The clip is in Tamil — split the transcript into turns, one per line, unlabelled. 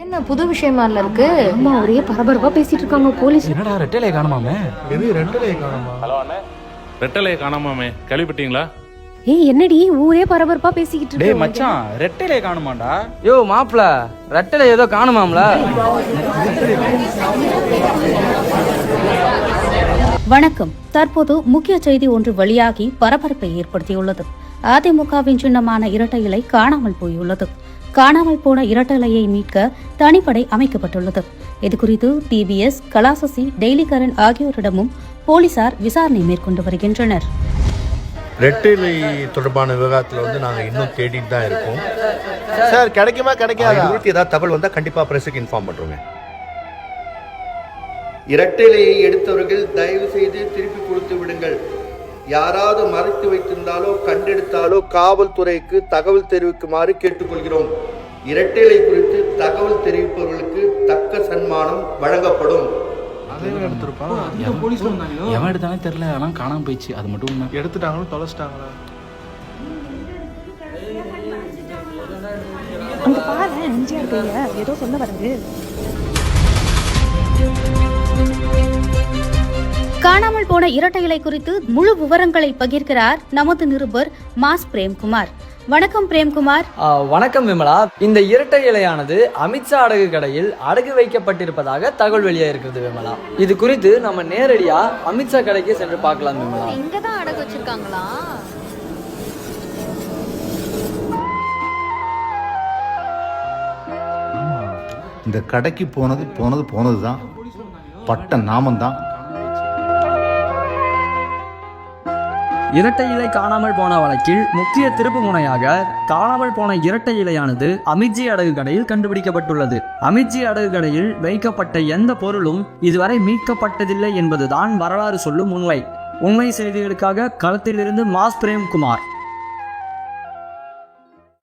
என்ன புது விஷயமா இருக்கு?
அம்மா ஒரே பரபரப்பா பேசிட்டு இருக்காங்க போலீஸ்.
என்னடா ரெட்டலையை காணுமாமே?
எது ரெட்டலையை காணுமா?
ஹலோ அண்ணே, ரெட்டலையை காணாமாமே, கேள்விப்பட்டீங்களா?
ஏய் என்னடி ஊரே பரபரப்பா பேசிக்கிட்டு
டேய்
இருக்கு.
மச்சான், ரெட்டலையை காணுமாண்டா?
யோ மாப்ள, ரெட்டலை ஏதோ காணுமாம்ல.
வணக்கம். தற்போது முக்கிய செய்தி ஒன்று வெளியாகி பரபரப்பை ஏற்படுத்தியுள்ளது. அதிமுகவின் சின்னமான இரட்டை இலை காணாமல் போயுள்ளது. காணாமல் போன இரட்டை இலையை மீட்க தனிப்படை அமைக்கப்பட்டுள்ளது. இதுகுறித்து டிவிஎஸ், கலாசசி, டெய்லி கரண்ட் ஆகியோரிடமும் போலீசார் விசாரணை மேற்கொண்டு வருகின்றனர்.
ரெட்டலை தொடர்பான விவகாரத்தில் நாங்கள் இன்னும் தேடிட்டு தான் இருக்கோம்.
சார் கிடைக்குமா கிடைக்காதா?
ஏதாவது தகவல் வந்தால் கண்டிப்பாக பிரஸுக்கு இன்ஃபார்ம் பண்ணுறோங்க. இரட்டைலையை எடுத்தவர்கள் தயவு செய்து திருப்பி கொடுத்து விடுங்கள். யாராவது மறைத்து வைத்திருந்தாலோ கண்டெடுத்தாலோ காவல்துறைக்கு தகவல் தெரிவிக்குமாறு கேட்டுக்கொள்கிறோம். இரட்டைலை குறித்து தகவல் தெரிவிப்பவர்களுக்கு தக்க சன்மானம் வழங்கப்படும்.
அதையும் எடுத்திருப்பான்.
எவன் எடுத்தானே தெரியல, ஆனால் காணாம போயிடுச்சு. அது மட்டும் உண்மை.
எடுத்துட்டாங்களோ தொலைச்சிட்டாங்களா?
அங்க பாரு எம்ஜிஆர் கையில ஏதோ சொல்ல வருது.
காணாமல் போன இரட்டை இலை குறித்து முழு விவரங்களை பகிர்கிறார் நமது நிருபர் மாஸ் பிரேம்குமார். வணக்கம் பிரேம்குமார்.
வணக்கம் விமலா. இந்த இரட்டை இலையானது அமித்ஷா அடகு கடையில் அடகு வைக்கப்பட்டிருப்பதாக தகவல் வெளியாயிருக்கிறது விமலா. இது குறித்து நம்ம நேரடியா அமித்ஷா கடைக்கு சென்று பார்க்கலாம் விமலா.
இங்கதான் அடகு வச்சிருக்காங்களா?
இந்த கடைக்கு போனது தான் பட்ட நாமந்தான்.
இரட்டை இலை காணாமல் போன வழக்கில் முக்கிய திருப்பு முனையாக காணாமல் போன இரட்டை இலையானது அமித்ஜி அடகு கடையில் கண்டுபிடிக்கப்பட்டுள்ளது. அமித்ஜி அடகு கடையில் வைக்கப்பட்ட எந்த பொருளும் இதுவரை மீட்கப்பட்டதில்லை என்பதுதான் வரலாறு சொல்லும் உண்மை. உண்மை செய்திகளுக்காக களத்திலிருந்து மாஸ் பிரேம்குமார்.